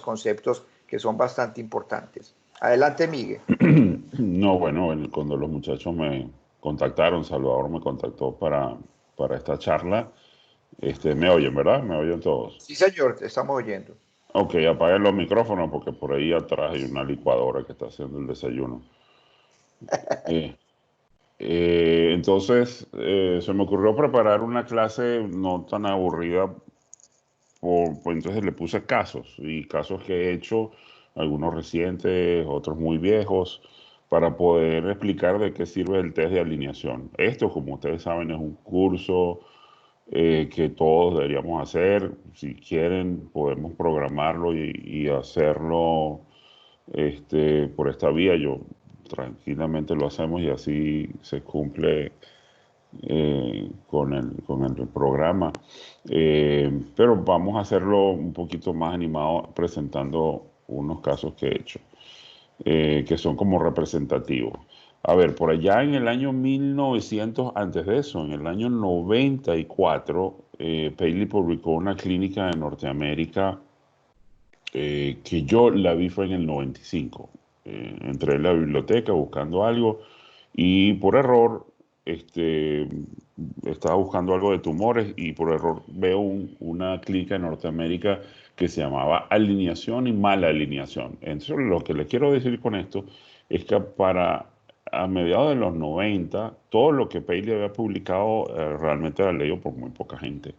conceptos que son bastante importantes. Adelante, Miguel. No, bueno, cuando los muchachos me contactaron, Salvador me contactó para esta charla, me oyen, ¿verdad? ¿Me oyen todos? Sí, señor, te estamos oyendo. Ok, apaguen los micrófonos porque por ahí atrás hay una licuadora que está haciendo el desayuno. Eh, entonces, se me ocurrió preparar una clase no tan aburrida, pues entonces le puse casos, y casos que he hecho, algunos recientes, otros muy viejos, para poder explicar de qué sirve el test de alineación. Esto, como ustedes saben, es un curso que todos deberíamos hacer. Si quieren, podemos programarlo y hacerlo por esta vía. Yo tranquilamente lo hacemos y así se cumple con el programa. Pero vamos a hacerlo un poquito más animado presentando unos casos que he hecho, que son como representativos. A ver, por allá en el año 1900, antes de eso, en el año 94, Paley publicó una clínica en Norteamérica que yo la vi fue en el 95. Entré en la biblioteca buscando algo y por error este, estaba buscando algo de tumores y por error veo una clínica en Norteamérica que se llamaba alineación y mala alineación. Entonces lo que le quiero decir con esto es que para a mediados de los 90 todo lo que Paley había publicado realmente era leído por muy poca gente.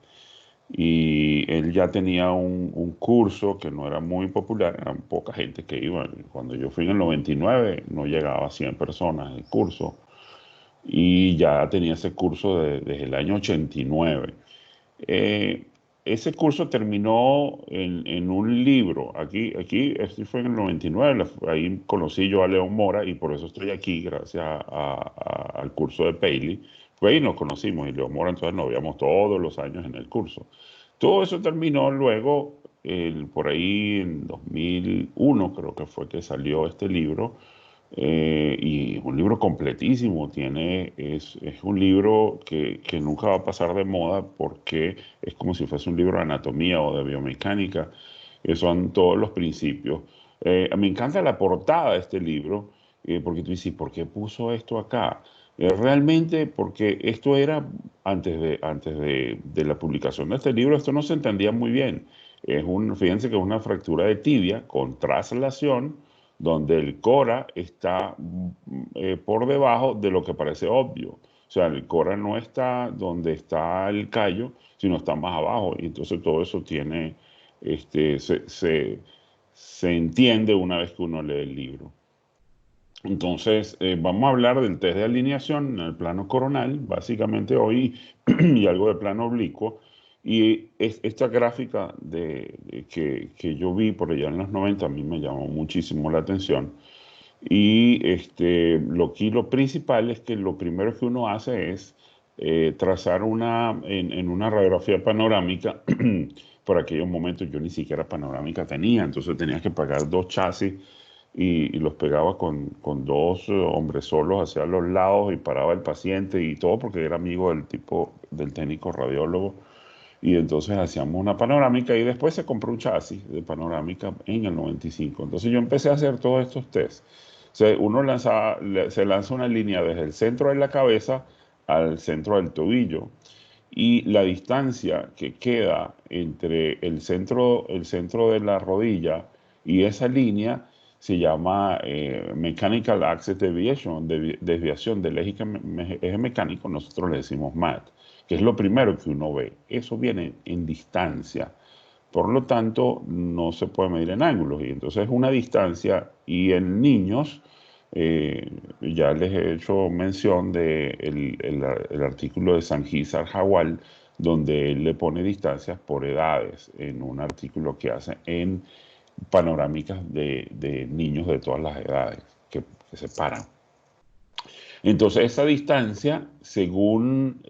Y él ya tenía un curso que no era muy popular, eran poca gente que iba. Cuando yo fui en el 99 no llegaba a 100 personas el curso, y ya tenía ese curso desde el año 89. Eh, Ese curso terminó en un libro. Aquí, este fue en el 99, ahí conocí yo a León Mora y por eso estoy aquí, gracias al curso de Paley. Fue ahí nos conocimos y León Mora entonces nos veíamos todos los años en el curso. Todo eso terminó luego, por ahí en 2001 creo que fue que salió este libro, y un libro completísimo, es un libro que nunca va a pasar de moda porque es como si fuese un libro de anatomía o de biomecánica, son todos los principios. Me encanta la portada de este libro, porque tú dices, ¿por qué puso esto acá? Realmente porque esto era antes de la publicación de este libro, esto no se entendía muy bien. Fíjense que es una fractura de tibia con traslación, donde el cora está por debajo de lo que parece obvio. O sea, el cora no está donde está el callo, sino está más abajo. Y entonces todo eso se entiende una vez que uno lee el libro. Entonces, vamos a hablar del test de alineación en el plano coronal, básicamente hoy, y algo de plano oblicuo. Y esta gráfica que yo vi por allá en los 90 a mí me llamó muchísimo la atención. Y lo principal es que lo primero que uno hace es trazar en una radiografía panorámica. Por aquellos momentos yo ni siquiera panorámica tenía, entonces tenía que pagar dos chasis y los pegaba con dos hombres solos hacia los lados y paraba el paciente y todo porque era amigo del tipo, del técnico radiólogo. Y entonces hacíamos una panorámica y después se compró un chasis de panorámica en el 95. Entonces yo empecé a hacer todos estos tests. O sea, se lanza una línea desde el centro de la cabeza al centro del tobillo. Y la distancia que queda entre el centro de la rodilla y esa línea se llama Mechanical Axis Deviation, desviación del eje mecánico, nosotros le decimos MAD, que es lo primero que uno ve. Eso viene en distancia. Por lo tanto, no se puede medir en ángulos. Y entonces es una distancia. Y en niños, ya les he hecho mención del artículo de Sanjizar Jawal, donde él le pone distancias por edades en un artículo que hace en panorámicas de niños de todas las edades que se paran. Entonces, esa distancia, según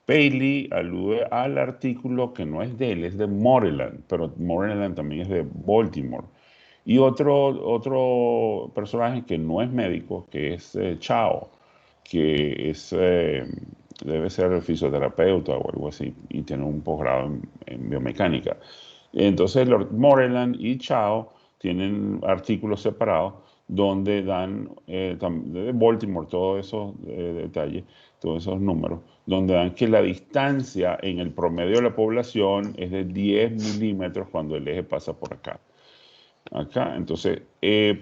Paley, alude al artículo que no es de él, es de Moreland, pero Moreland también es de Baltimore. Y otro personaje que no es médico, que es Chao, que debe ser fisioterapeuta o algo así, y tiene un posgrado en biomecánica. Entonces, Lord Moreland y Chao tienen artículos separados donde dan, de Baltimore, todos esos detalles, todos esos números, donde dan que la distancia en el promedio de la población es de 10 milímetros cuando el eje pasa por acá. Entonces,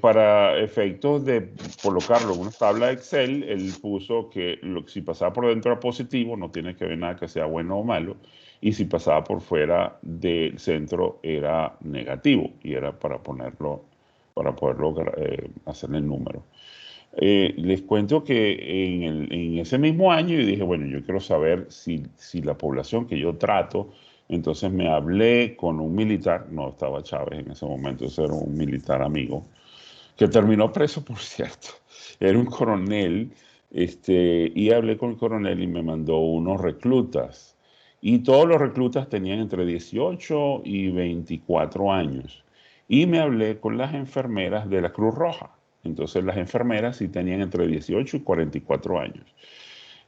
para efectos de colocarlo en una tabla de Excel, él puso que si pasaba por dentro era positivo, no tiene que ver nada que sea bueno o malo, y si pasaba por fuera del centro era negativo, y era para ponerlo, para poderlo hacer el número. Les cuento que en ese mismo año yo dije, bueno, yo quiero saber si la población que yo trato, entonces me hablé con un militar, no estaba Chávez en ese momento, ese era un militar amigo, que terminó preso, por cierto. Era un coronel, y hablé con el coronel y me mandó unos reclutas. Y todos los reclutas tenían entre 18 y 24 años. Y me hablé con las enfermeras de la Cruz Roja. Entonces las enfermeras sí tenían entre 18 y 44 años.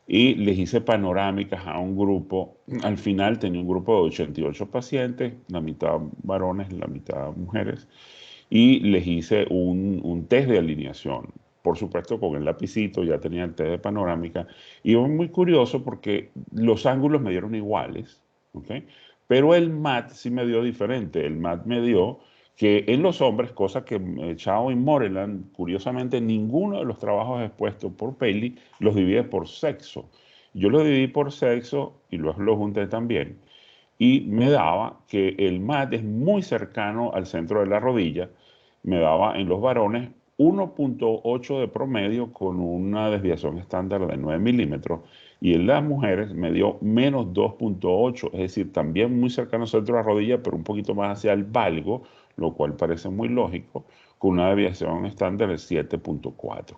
Y les hice panorámicas a un grupo. Al final tenía un grupo de 88 pacientes, la mitad varones, la mitad mujeres, y les hice un test de alineación. Por supuesto, con el lapicito ya tenía el test de panorámica. Y fue muy curioso porque los ángulos me dieron iguales, ¿ok? Pero el MAT sí me dio diferente. El MAT me dio que en los hombres, cosa que Chao y Moreland, curiosamente, ninguno de los trabajos expuestos por Paley los divide por sexo. Yo los dividí por sexo y luego los junté también. Y me daba que el MAT es muy cercano al centro de la rodilla. Me daba en los varones 1.8 de promedio con una desviación estándar de 9 milímetros, y en las mujeres me dio menos 2.8, es decir, también muy cercano al centro de la rodilla, pero un poquito más hacia el valgo, lo cual parece muy lógico, con una desviación estándar de 7.4.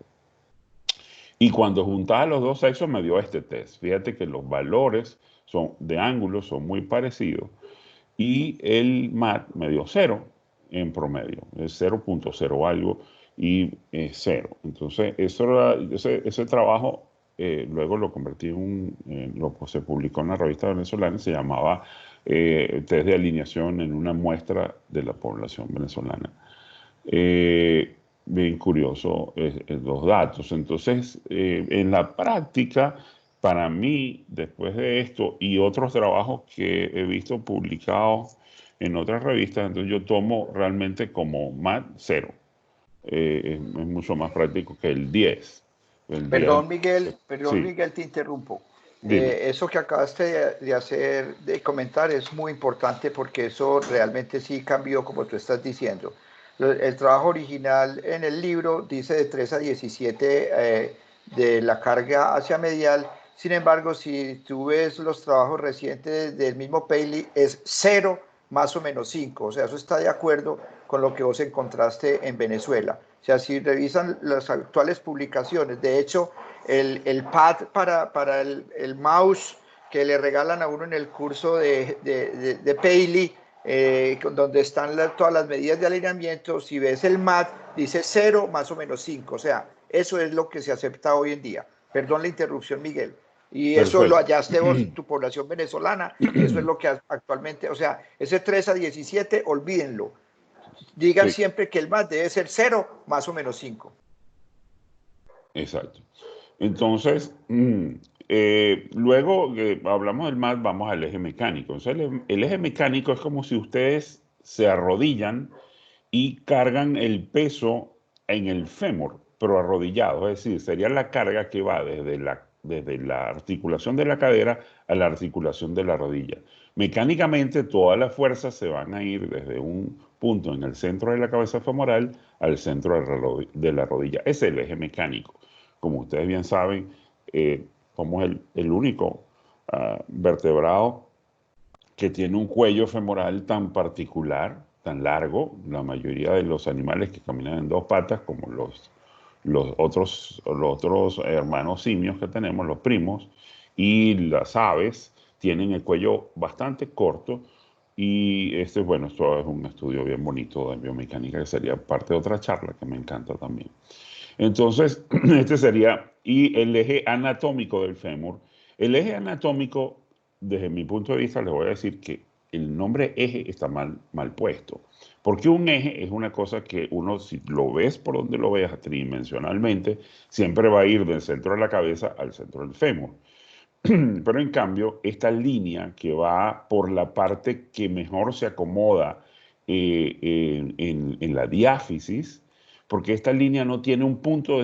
Y cuando juntaba los dos sexos me dio este test. Fíjate que los valores de ángulos son muy parecidos, y el MAT me dio 0 en promedio, es 0.0 algo, y 0. Entonces, ese trabajo luego lo convertí se publicó en la revista venezolana, se llamaba Test de alineación en una muestra de la población venezolana. Bien curioso los datos. Entonces, en la práctica, para mí, después de esto y otros trabajos que he visto publicados en otras revistas, entonces yo tomo realmente como MAT 0. Es mucho más práctico que el 10. El 10, Perdón sí, Miguel, te interrumpo. dime. Eso que acabaste de hacer, de comentar, es muy importante porque eso realmente sí cambió como tú estás diciendo. El trabajo original en el libro dice de 3 a 17 de la carga hacia medial. Sin embargo, si tú ves los trabajos recientes del mismo Paley, es 0 más o menos 5. O sea, eso está de acuerdo con lo que vos encontraste en Venezuela. O sea, si revisan las actuales publicaciones, de hecho, el pad para el mouse que le regalan a uno en el curso de Paley, donde están todas las medidas de alineamiento, si ves el MAT, dice 0 más o menos 5. O sea, eso es lo que se acepta hoy en día. Perdón la interrupción, Miguel. Y eso lo Perfecto. hallaste vos en tu población venezolana, y eso es lo que actualmente, o sea, ese 3 a 17, olvídenlo. Digan Sí, siempre que el MAT debe ser 0 más o menos 5. exacto. Entonces, luego que hablamos del MAT, vamos al eje mecánico. Entonces, el eje mecánico es como si ustedes se arrodillan y cargan el peso en el fémur, pero arrodillado. Es decir, sería la carga que va desde la articulación de la cadera a la articulación de la rodilla. Mecánicamente, todas las fuerzas se van a ir desde un punto en el centro de la cabeza femoral al centro de la rodilla. Ese es el eje mecánico. Como ustedes bien saben, somos el único vertebrado que tiene un cuello femoral tan particular, tan largo. La mayoría de los animales que caminan en dos patas, como los otros hermanos simios que tenemos, los primos, y las aves, tienen el cuello bastante corto. Y bueno, esto es un estudio bien bonito de biomecánica, que sería parte de otra charla que me encanta también. Entonces, este sería, y el eje anatómico del fémur. El eje anatómico, desde mi punto de vista, les voy a decir que el nombre eje está mal puesto. Porque un eje es una cosa que uno, si lo ves por donde lo veas tridimensionalmente, siempre va a ir del centro de la cabeza al centro del fémur. Pero en cambio, esta línea que va por la parte que mejor se acomoda en la diáfisis, porque esta línea no tiene un punto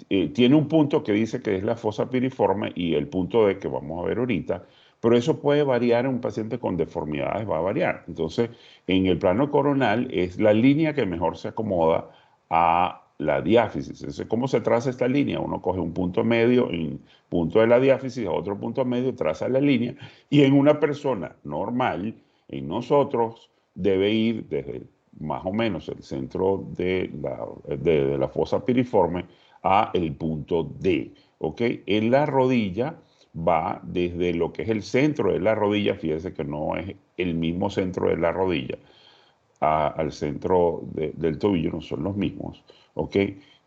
tiene un punto que dice que es la fosa piriforme y el punto D que vamos a ver ahorita, pero eso puede variar en un paciente con deformidades, va a variar. Entonces, en el plano coronal es la línea que mejor se acomoda a la diáfisis. Entonces, ¿cómo se traza esta línea? Uno coge un punto medio, en punto de la diáfisis, a otro punto medio, traza la línea, y en una persona normal, en nosotros, debe ir desde más o menos el centro de la fosa piriforme a el punto D, ¿ok? En la rodilla va desde lo que es el centro de la rodilla, fíjese que no es el mismo centro de la rodilla, al centro del tobillo, no son los mismos, ¿ok?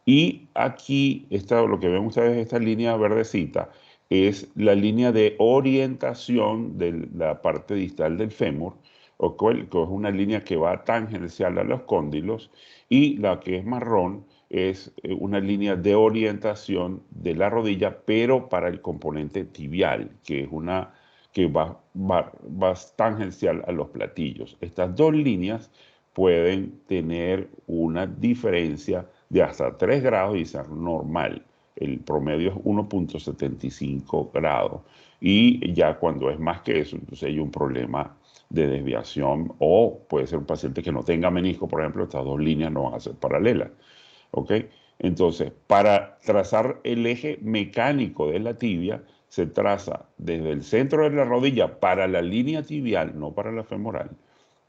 Y aquí, lo que ven ustedes, esta línea verdecita, es la línea de orientación de la parte distal del fémur, que es una línea que va tangencial a los cóndilos, y la que es marrón es una línea de orientación de la rodilla, pero para el componente tibial, que es una que va tangencial a los platillos. Estas dos líneas pueden tener una diferencia de hasta 3 grados y ser normal. El promedio es 1.75 grados. Y ya cuando es más que eso, entonces hay un problema de desviación, o puede ser un paciente que no tenga menisco, por ejemplo, estas dos líneas no van a ser paralelas. ¿Ok? Entonces, para trazar el eje mecánico de la tibia, se traza desde el centro de la rodilla para la línea tibial, no para la femoral,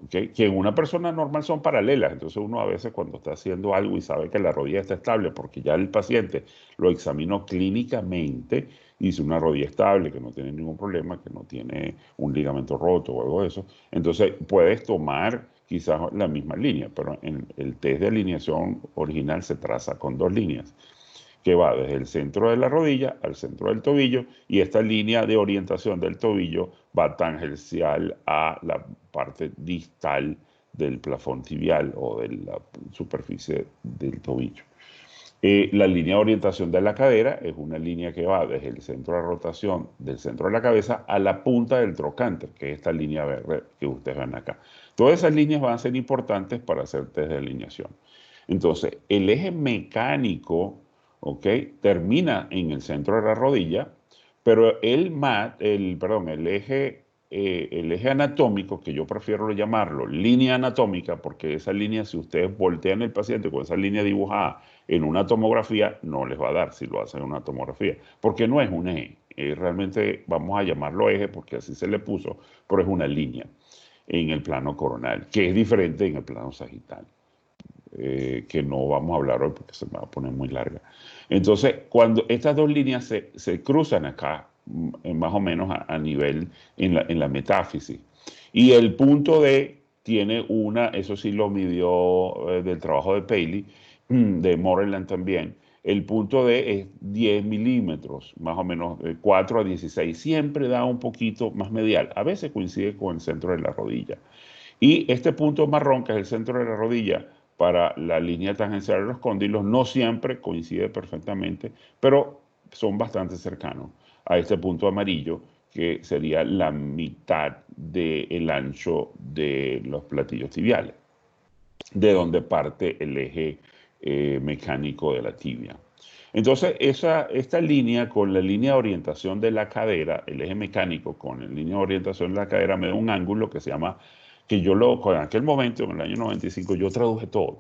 ¿okay? Que en una persona normal son paralelas. Entonces uno a veces cuando está haciendo algo y sabe que la rodilla está estable, porque ya el paciente lo examinó clínicamente, dice una rodilla estable, que no tiene ningún problema, que no tiene un ligamento roto o algo de eso, entonces puedes tomar quizás la misma línea, pero en el test de alineación original se traza con dos líneas, que va desde el centro de la rodilla al centro del tobillo, y esta línea de orientación del tobillo va tangencial a la parte distal del plafón tibial o de la superficie del tobillo. La línea de orientación de la cadera es una línea que va desde el centro de rotación del centro de la cabeza a la punta del trocánter, que es esta línea verde que ustedes ven acá. Todas esas líneas van a ser importantes para hacer test de alineación. Entonces, el eje mecánico, ¿ok?, termina en el centro de la rodilla, pero el eje anatómico, que yo prefiero llamarlo línea anatómica, porque esa línea, si ustedes voltean el paciente con esa línea dibujada en una tomografía, no les va a dar si lo hacen en una tomografía, porque no es un eje. Realmente vamos a llamarlo eje porque así se le puso, pero es una línea en el plano coronal, que es diferente en el plano sagital. Que no vamos a hablar hoy porque se me va a poner muy larga. Entonces, cuando estas dos líneas se cruzan acá, más o menos a nivel en la metáfisis, y el punto D tiene eso sí lo midió del trabajo de Paley, de Moreland también. El punto D es 10 milímetros, más o menos de 4 a 16. Siempre da un poquito más medial. A veces coincide con el centro de la rodilla. Y este punto marrón, que es el centro de la rodilla, para la línea tangencial de los cóndilos, no siempre coincide perfectamente, pero son bastante cercanos a este punto amarillo, que sería la mitad del ancho de los platillos tibiales, de donde parte el eje mecánico de la tibia. Entonces, esta línea con la línea de orientación de la cadera, el eje mecánico con la línea de orientación de la cadera, me da un ángulo que se llama, en aquel momento, en el año 95, yo traduje todo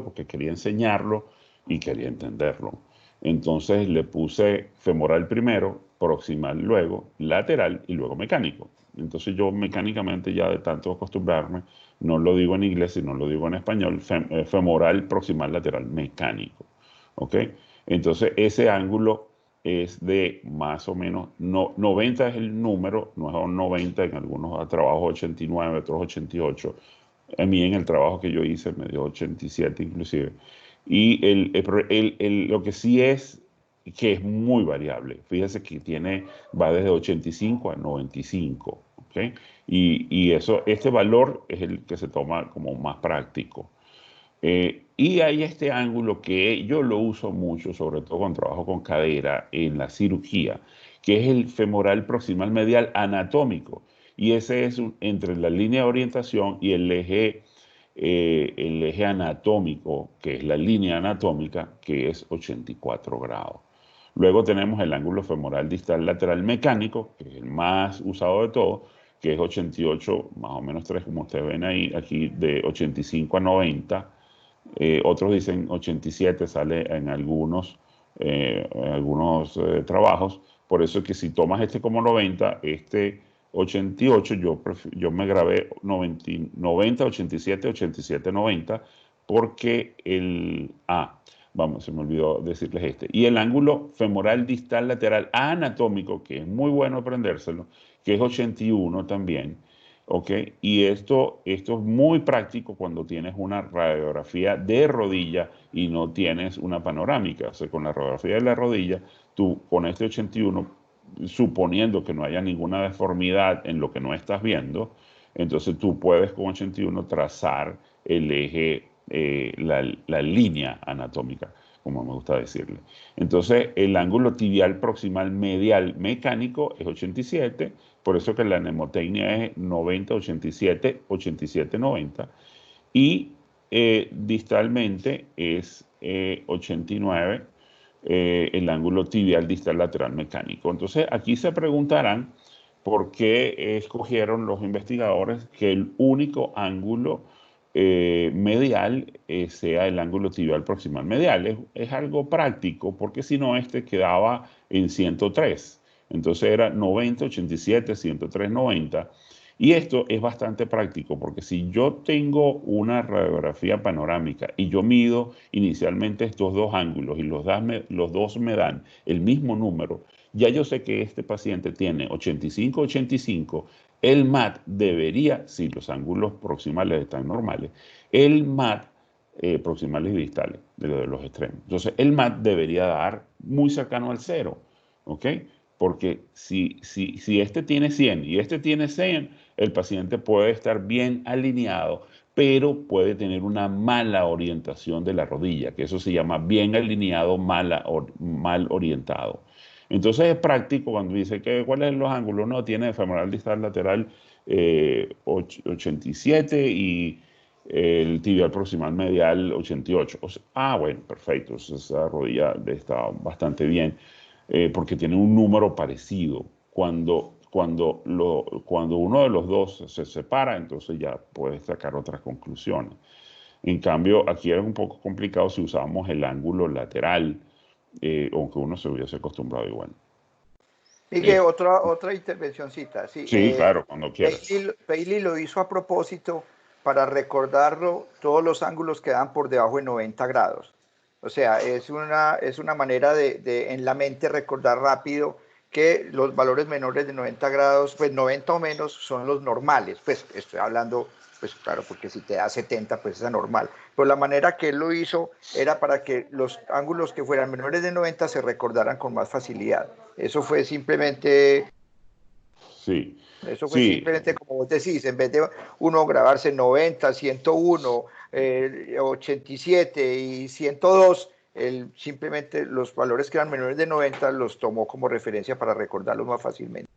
porque quería enseñarlo y quería entenderlo. Entonces le puse femoral primero, proximal luego, lateral y luego mecánico. Entonces yo mecánicamente, ya de tanto acostumbrarme, no lo digo en inglés, sino lo digo en español, femoral, proximal, lateral, mecánico. ¿Ok? Entonces ese ángulo es de más o menos, 90 es el número, no es 90, en algunos trabajos 89, otros 88. A mí en el trabajo que yo hice me dio 87 inclusive. Y lo que sí es que es muy variable. Fíjese que va desde 85 a 95. ¿ok? Y eso, este valor es el que se toma como más práctico. Y hay este ángulo que yo lo uso mucho, sobre todo cuando trabajo con cadera en la cirugía, que es el femoral proximal medial anatómico. Y ese es entre la línea de orientación y el eje anatómico, que es la línea anatómica, que es 84 grados. Luego tenemos el ángulo femoral distal lateral mecánico, que es el más usado de todos, que es 88, más o menos 3, como ustedes ven ahí, aquí de 85 a 90. Otros dicen 87, sale en algunos trabajos. Por eso es que si tomas este como 90, este 88, yo me grabé 90, 87, 87, 90, porque vamos, se me olvidó decirles este. Y el ángulo femoral distal lateral anatómico, que es muy bueno aprendérselo, que es 81 también. ¿Ok? Y esto es muy práctico cuando tienes una radiografía de rodilla y no tienes una panorámica. O sea, con la radiografía de la rodilla, tú con este 81, suponiendo que no haya ninguna deformidad en lo que no estás viendo, entonces tú puedes con 81 trazar el eje, la línea anatómica, como me gusta decirle. Entonces, el ángulo tibial proximal medial mecánico es 87, por eso que la mnemotecnia es 90, 87, 87, 90. Y distalmente es 89, el ángulo tibial distal lateral mecánico. Entonces, aquí se preguntarán por qué escogieron los investigadores que el único ángulo medial sea el ángulo tibial proximal medial. Es algo práctico, porque si no, este quedaba en 103. Entonces era 90, 87, 103, 90. Y esto es bastante práctico, porque si yo tengo una radiografía panorámica y yo mido inicialmente estos dos ángulos y los dos me dan el mismo número, ya yo sé que este paciente tiene 85, 85. El MAT debería, si los ángulos proximales están normales, el MAT proximales y distales de los extremos. Entonces, el MAT debería dar muy cercano al cero, ¿ok? Porque si este tiene 100 y este tiene 100, el paciente puede estar bien alineado, pero puede tener una mala orientación de la rodilla, que eso se llama bien alineado, mal orientado. Entonces es práctico cuando dice que cuáles son los ángulos. No, tiene femoral distal lateral 87 y el tibial proximal medial 88. O sea, bueno, perfecto. Esa rodilla está bastante bien porque tiene un número parecido. Cuando uno de los dos se separa, entonces ya puedes sacar otras conclusiones. En cambio, aquí es un poco complicado si usamos el ángulo lateral, aunque uno se hubiese acostumbrado igual. Miguel, otra intervencióncita. Sí, Sí, claro, cuando quieras. Paley lo hizo a propósito para recordarlo todos los ángulos que dan por debajo de 90 grados. O sea, es una manera de en la mente recordar rápido que los valores menores de 90 grados, pues 90 o menos son los normales. Pues estoy hablando, pues claro, porque si te da 70, pues es anormal. Pero la manera que él lo hizo era para que los ángulos que fueran menores de 90 se recordaran con más facilidad. Eso fue simplemente Sí, Eso fue sí, simplemente como vos decís, en vez de uno grabarse 90, 101, 87 y 102, él simplemente los valores que eran menores de 90 los tomó como referencia para recordarlos más fácilmente.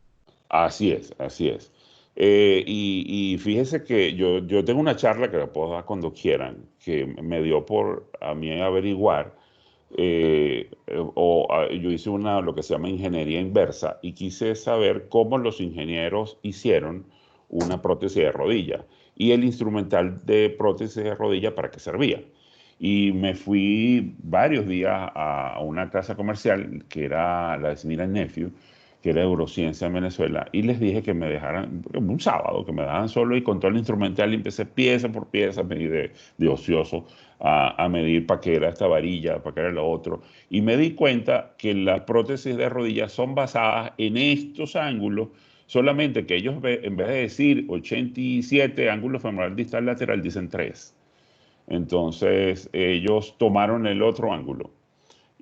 así es, así es. Y fíjese que yo tengo una charla que la puedo dar cuando quieran, que me dio por a mí averiguar, yo hice lo que se llama ingeniería inversa y quise saber cómo los ingenieros hicieron una prótesis de rodilla y el instrumental de prótesis de rodilla para qué servía. Y me fui varios días a una casa comercial que era la de Smith Nephew, que era Eurociencia en Venezuela, y les dije que me dejaran, un sábado, que me dejaran solo y con todo el instrumental y empecé pieza por pieza a medir de ocioso, a medir para qué era esta varilla, para qué era lo otro. Y me di cuenta que las prótesis de rodillas son basadas en estos ángulos, solamente que ellos en vez de decir 87 ángulos femoral distal lateral, dicen 3. Entonces ellos tomaron el otro ángulo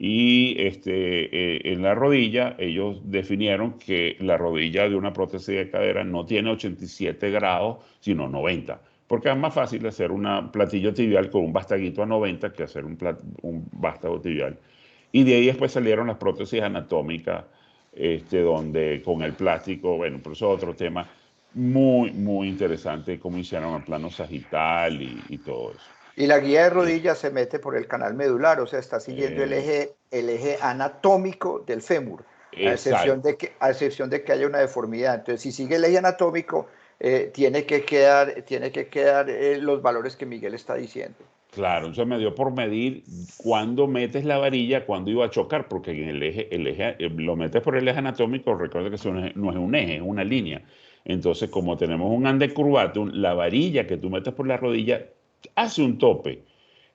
y en la rodilla ellos definieron que la rodilla de una prótesis de cadera no tiene 87 grados, sino 90. Porque es más fácil hacer una platillo tibial con un vástaguito a 90 que hacer un vástago tibial. Y de ahí después salieron las prótesis anatómicas, donde con el plástico, bueno, pero eso es otro tema muy, muy interesante, cómo hicieron el plano sagital y todo eso. Y la guía de Eh, rodilla se mete por el canal medular, o sea, está siguiendo eh, el eje anatómico del fémur, exacto. a excepción de que haya una deformidad. Entonces, si sigue el eje anatómico, tiene que quedar los valores que Miguel está diciendo. Claro, entonces me dio por medir cuándo metes la varilla, cuándo iba a chocar, porque en el eje lo metes por el eje anatómico, recuerda que eso no es un eje, es una línea. Entonces, como tenemos un ande curvatum, la varilla que tú metes por la rodilla hace un tope.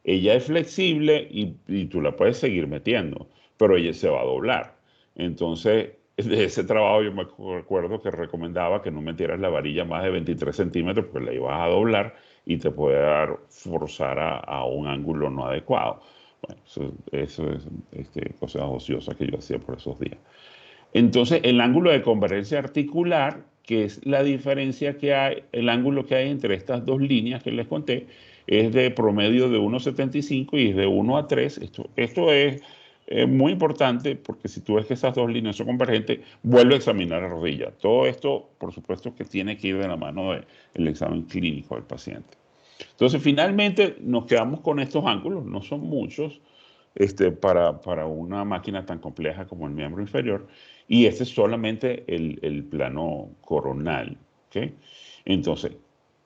Ella es flexible y tú la puedes seguir metiendo, pero ella se va a doblar. Entonces, de ese trabajo yo me recuerdo que recomendaba que no metieras la varilla más de 23 centímetros porque la ibas a doblar y te puede dar forzar a un ángulo no adecuado. Bueno, eso es cosas ociosas que yo hacía por esos días. Entonces, el ángulo de convergencia articular, que es la diferencia que hay, el ángulo que hay entre estas dos líneas que les conté, es de promedio de 1,75 y es de 1 a 3. Esto es muy importante porque si tú ves que esas dos líneas son convergentes, vuelve a examinar la rodilla. Todo esto, por supuesto, que tiene que ir de la mano del examen clínico del paciente. Entonces, finalmente nos quedamos con estos ángulos, no son muchos, para una máquina tan compleja como el miembro inferior, y este es solamente el plano coronal. ¿Okay? Entonces,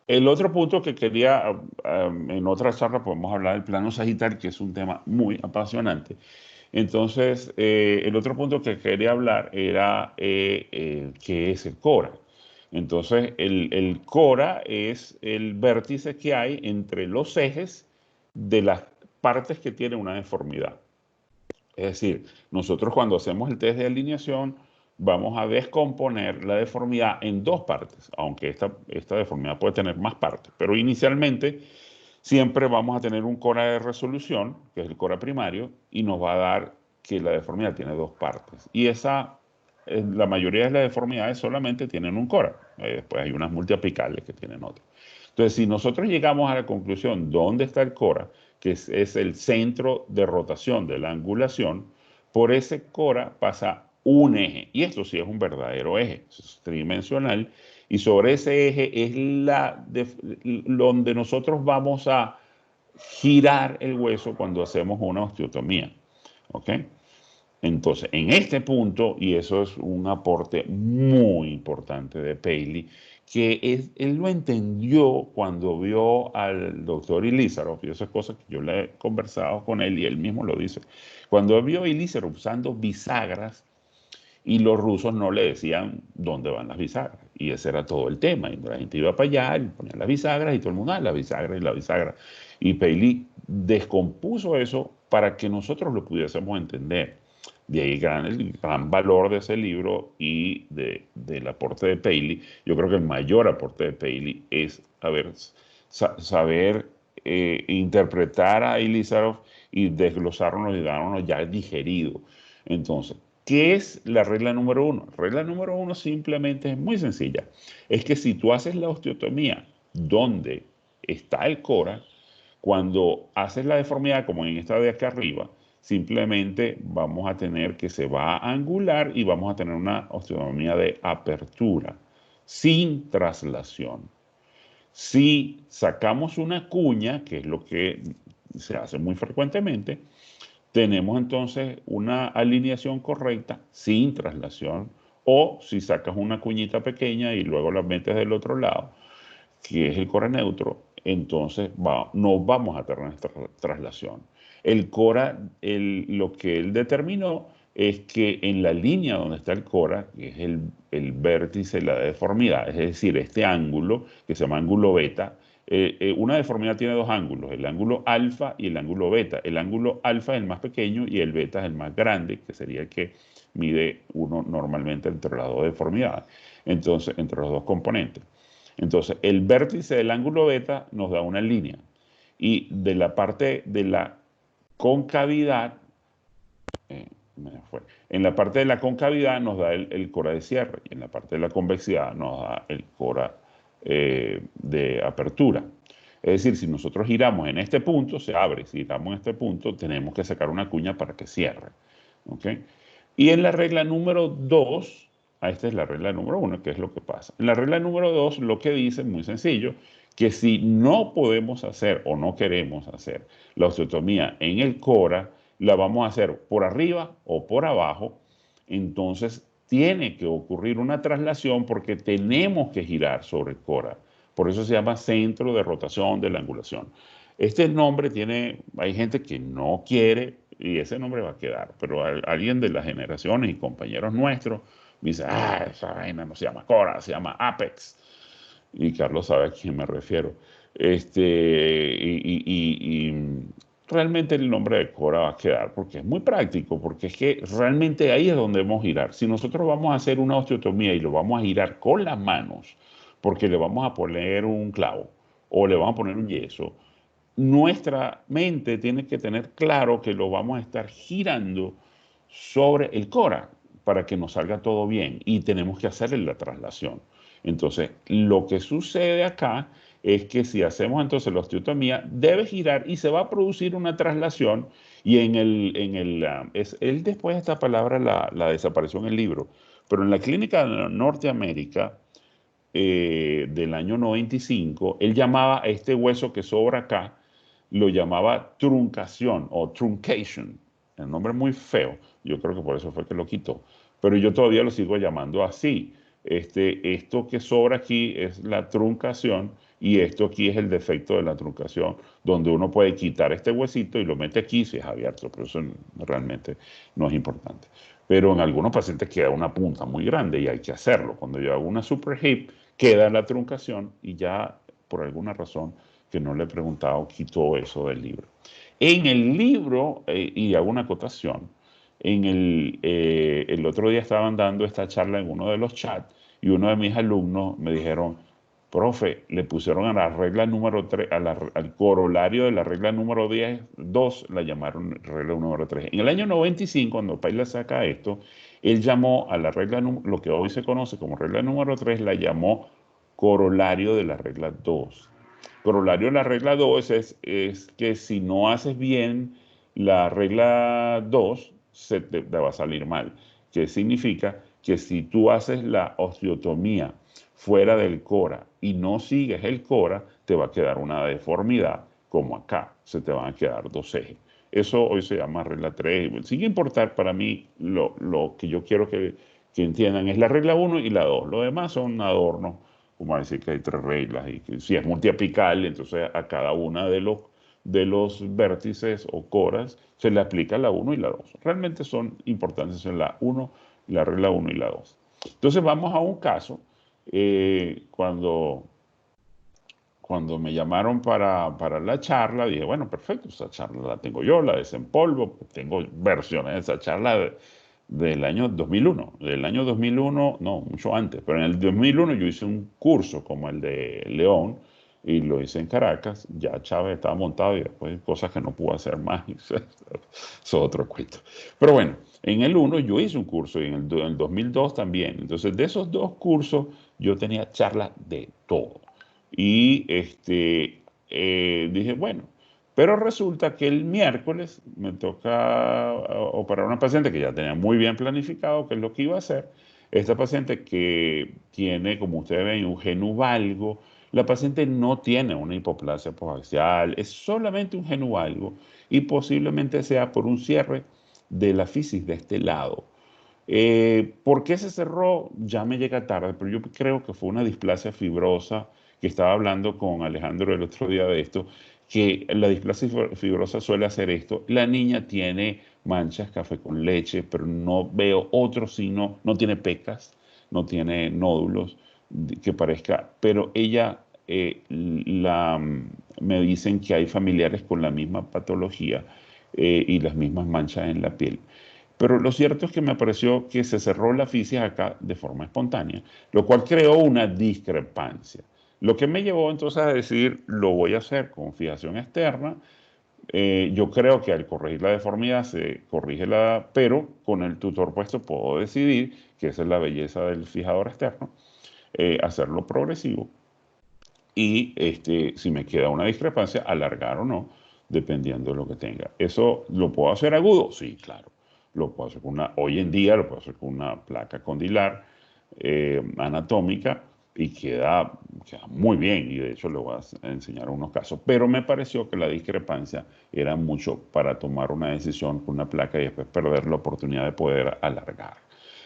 el otro punto que quería, en otra charla podemos hablar del plano sagital, que es un tema muy apasionante. Entonces, el otro punto que quería hablar era qué es el cora. Entonces, el cora es el vértice que hay entre los ejes de las partes que tienen una deformidad. Es decir, nosotros cuando hacemos el test de alineación vamos a descomponer la deformidad en dos partes, aunque esta deformidad puede tener más partes, pero inicialmente siempre vamos a tener un cora de resolución, que es el cora primario, y nos va a dar que la deformidad tiene dos partes. Y la mayoría de las deformidades solamente tienen un cora. Después hay unas multiapicales que tienen otro. Entonces, si nosotros llegamos a la conclusión dónde está el cora, que es el centro de rotación de la angulación, por ese cora pasa un eje. Y esto sí es un verdadero eje, es tridimensional. Y sobre ese eje es donde nosotros vamos a girar el hueso cuando hacemos una osteotomía. ¿Ok? Entonces, en este punto, y eso es un aporte muy importante de Paley, él lo entendió cuando vio al doctor Ilizarov, y esas cosas que yo le he conversado con él y él mismo lo dice. Cuando vio a Ilizarov usando bisagras, y los rusos no le decían dónde van las bisagras. Y ese era todo el tema. Y la gente iba para allá y ponía las bisagras y todo el mundo, la bisagra y la bisagra. Y Paley descompuso eso para que nosotros lo pudiésemos entender. De ahí el gran valor de ese libro y del aporte de Paley. Yo creo que el mayor aporte de Paley es saber interpretar a Ilizarov y desglosarnos y darnos ya digerido. Entonces, ¿qué es la regla número uno? Regla número uno simplemente es muy sencilla. Es que si tú haces la osteotomía donde está el cora, cuando haces la deformidad, como en esta de acá arriba, simplemente vamos a tener que se va a angular y vamos a tener una osteotomía de apertura, sin traslación. Si sacamos una cuña, que es lo que se hace muy frecuentemente, tenemos entonces una alineación correcta sin traslación, o si sacas una cuñita pequeña y luego la metes del otro lado, que es el cora neutro, entonces no vamos a tener traslación. El cora, lo que él determinó es que en la línea donde está el cora, que es el vértice de la deformidad, es decir, este ángulo que se llama ángulo beta, una deformidad tiene dos ángulos, el ángulo alfa y el ángulo beta. El ángulo alfa es el más pequeño y el beta es el más grande, que sería el que mide uno normalmente entre las dos deformidades, entonces entre los dos componentes. Entonces, el vértice del ángulo beta nos da una línea y de la parte de la concavidad En la parte de la concavidad nos da el cora de cierre y en la parte de la convexidad nos da el cora de apertura. Es decir, si nosotros giramos en este punto, se abre. Si giramos en este punto, tenemos que sacar una cuña para que cierre. ¿Okay? Y en la regla número 2, esta es la regla número 1, que es lo que pasa. En la regla número 2, lo que dice, muy sencillo, que si no podemos hacer o no queremos hacer la osteotomía en el cora, la vamos a hacer por arriba o por abajo, entonces tiene que ocurrir una traslación porque tenemos que girar sobre el cora. Por eso se llama centro de rotación de la angulación. Este nombre hay gente que no quiere y ese nombre va a quedar, pero alguien de las generaciones y compañeros nuestros me dice, esa vaina no se llama cora, se llama apex. Y Carlos sabe a quién me refiero. Y realmente el nombre de cora va a quedar porque es muy práctico, porque es que realmente ahí es donde debemos girar. Si nosotros vamos a hacer una osteotomía y lo vamos a girar con las manos, porque le vamos a poner un clavo o le vamos a poner un yeso, nuestra mente tiene que tener claro que lo vamos a estar girando sobre el cora para que nos salga todo bien y tenemos que hacerle la traslación. Entonces, lo que sucede acá es que si hacemos entonces la osteotomía, debe girar y se va a producir una traslación y él después esta palabra la desapareció en el libro, pero en la clínica de Norteamérica del año 95, él llamaba a este hueso que sobra acá, lo llamaba truncación o truncation. El nombre es muy feo, yo creo que por eso fue que lo quitó, pero yo todavía lo sigo llamando así. Esto que sobra aquí es la truncación y esto aquí es el defecto de la truncación, donde uno puede quitar este huesito y lo mete aquí si es abierto, pero eso realmente no es importante. Pero en algunos pacientes queda una punta muy grande y hay que hacerlo. Cuando yo hago una super hip, queda la truncación y ya por alguna razón que no le he preguntado, quitó eso del libro. En el libro, y hago una acotación, el otro día estaban dando esta charla en uno de los chats y uno de mis alumnos me dijeron, profe, le pusieron a la regla número 3, al corolario de la regla número 2, la llamaron regla número 3. En el año 95, cuando Paila saca esto, él llamó a la regla, lo que hoy se conoce como regla número 3, la llamó corolario de la regla 2. Corolario de la regla 2 es que si no haces bien la regla 2, se te va a salir mal. Que significa que si tú haces la osteotomía fuera del cora y no sigues el cora, te va a quedar una deformidad como acá, se te van a quedar dos ejes. Eso hoy se llama regla 3. Sin importar, para mí lo que yo quiero que entiendan es la regla 1 y la 2. Lo demás son adornos, como decir que hay 3 reglas y que si es multiapical, entonces a cada una de los vértices o coras se le aplica la 1 y la 2. Realmente son importantes en la 1, la regla 1 y la 2. Entonces vamos a un caso. Cuando me llamaron para la charla, dije, bueno, perfecto, esa charla la tengo yo, la desempolvo, tengo versiones de esa charla del año 2001. Del año 2001, no, mucho antes, pero en el 2001 yo hice un curso como el de León y lo hice en Caracas. Ya Chávez estaba montado y después cosas que no pudo hacer más. Eso es otro cuento. Pero bueno, en el 1 yo hice un curso y en el 2002 también. Entonces, de esos dos cursos yo tenía charlas de todo. Y dije, bueno, pero resulta que el miércoles me toca operar a una paciente que ya tenía muy bien planificado qué es lo que iba a hacer. Esta paciente que tiene, como ustedes ven, un genuvalgo. La paciente no tiene una hipoplasia posaxial, es solamente un genuvalgo y posiblemente sea por un cierre de la fisis de este lado. ¿Por qué se cerró? Ya me llega tarde, pero yo creo que fue una displasia fibrosa, que estaba hablando con Alejandro el otro día de esto, que la displasia fibrosa suele hacer esto. La niña tiene manchas café con leche, pero no veo otro signo, no tiene pecas, no tiene nódulos que parezca, pero ella me dicen que hay familiares con la misma patología y las mismas manchas en la piel. Pero lo cierto es que me pareció que se cerró la fisis acá de forma espontánea, lo cual creó una discrepancia. Lo que me llevó entonces a decir, lo voy a hacer con fijación externa, Yo creo que al corregir la deformidad se corrige pero con el tutor puesto puedo decidir, que esa es la belleza del fijador externo, hacerlo progresivo y si me queda una discrepancia, alargar o no, dependiendo de lo que tenga. ¿Eso lo puedo hacer agudo? Sí, claro. Lo puedo hacer hoy en día lo puedo hacer con una placa condilar anatómica y queda muy bien. Y de hecho le voy a enseñar unos casos. Pero me pareció que la discrepancia era mucho para tomar una decisión con una placa y después perder la oportunidad de poder alargar.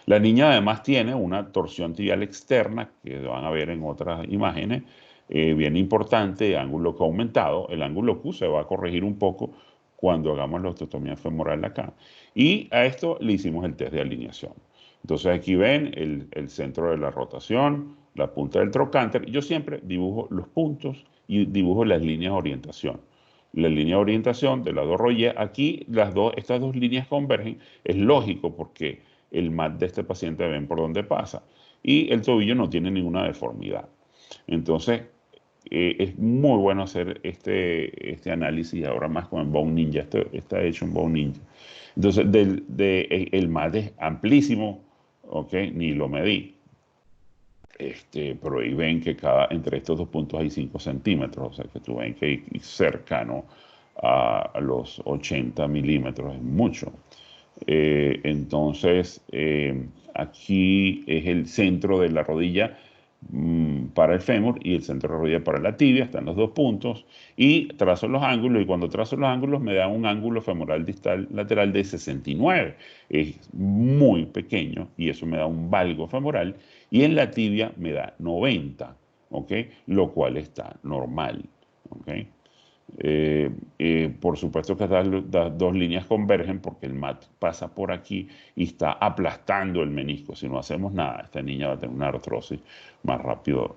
La niña además tiene una torsión tibial externa, que van a ver en otras imágenes, bien importante, ángulo Q aumentado. El ángulo Q se va a corregir un poco cuando hagamos la osteotomía femoral acá. Y a esto le hicimos el test de alineación. Entonces aquí ven el centro de la rotación, la punta del trocánter. Yo siempre dibujo los puntos y dibujo las líneas de orientación. La línea de orientación de la dos rodillas, aquí estas dos líneas convergen. Es lógico porque el mat de este paciente ven por dónde pasa. Y el tobillo no tiene ninguna deformidad. Entonces, es muy bueno hacer este análisis ahora más con el Bone Ninja. Esto está hecho en Bone Ninja. Entonces, el mat es amplísimo, ¿ok? Ni lo medí. Pero ahí ven que entre estos dos puntos hay 5 centímetros, o sea que tú ven que hay cercano a los 80 milímetros, es mucho. Entonces, aquí es el centro de la rodilla para el fémur y el centro de la rodilla para la tibia, están los dos puntos, y trazo los ángulos, y cuando trazo los ángulos me da un ángulo femoral distal lateral de 69, es muy pequeño, y eso me da un valgo femoral, y en la tibia me da 90, ¿ok? Lo cual está normal, ¿ok? Por supuesto que estas dos líneas convergen porque el mat pasa por aquí y está aplastando el menisco. Si no hacemos nada, esta niña va a tener una artrosis más rápido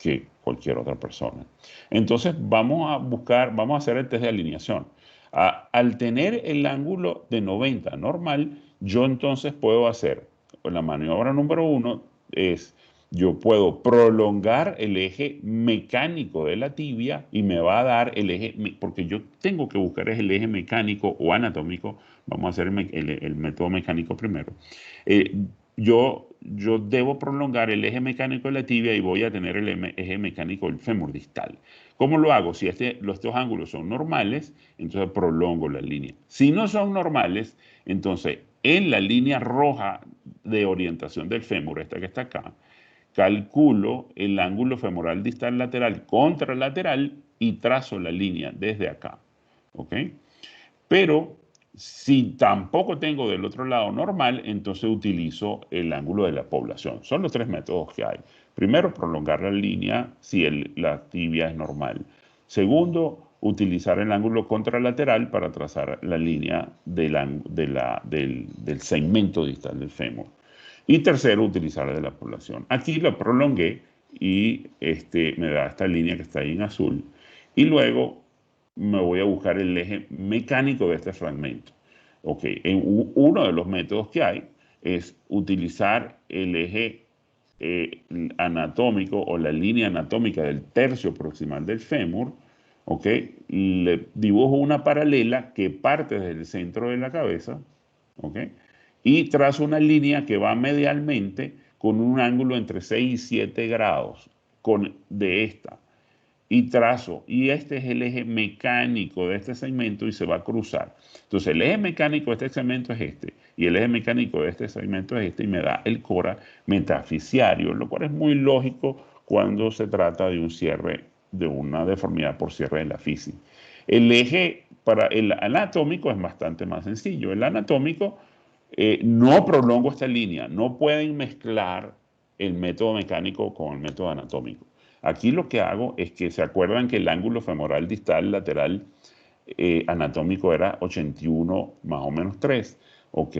que cualquier otra persona. Entonces vamos a hacer el test de alineación. Al tener el ángulo de 90 normal, yo entonces puedo hacer, la maniobra número 1 es, yo puedo prolongar el eje mecánico de la tibia y me va a dar el eje, porque yo tengo que buscar el eje mecánico o anatómico, vamos a hacer el método mecánico primero. Eh, yo debo prolongar el eje mecánico de la tibia y voy a tener el eje mecánico del fémur distal. ¿Cómo lo hago? Si estos ángulos son normales, entonces prolongo la línea. Si no son normales, entonces en la línea roja de orientación del fémur, esta que está acá, calculo el ángulo femoral distal lateral contralateral y trazo la línea desde acá. ¿Ok? Pero si tampoco tengo del otro lado normal, entonces utilizo el ángulo de la población. Son los tres métodos que hay. Primero, prolongar la línea si la tibia es normal. Segundo, utilizar el ángulo contralateral para trazar la línea del segmento distal del fémur. Y tercero, utilizar el de la población. Aquí lo prolongué y me da esta línea que está ahí en azul. Y luego me voy a buscar el eje mecánico de este fragmento. Ok, uno de los métodos que hay es utilizar el eje anatómico o la línea anatómica del tercio proximal del fémur. Ok, le dibujo una paralela que parte desde el centro de la cabeza. Ok, y trazo una línea que va medialmente con un ángulo entre 6 y 7 grados de esta y trazo, y este es el eje mecánico de este segmento y se va a cruzar. Entonces el eje mecánico de este segmento es este, y el eje mecánico de este segmento es este, y me da el cora metafisiario, lo cual es muy lógico cuando se trata de un cierre, de una deformidad por cierre de la fisis. El eje para el anatómico es bastante más sencillo. El anatómico no prolongo esta línea, no pueden mezclar el método mecánico con el método anatómico. Aquí lo que hago es que se acuerdan que el ángulo femoral distal lateral anatómico era 81 más o menos 3. Ok,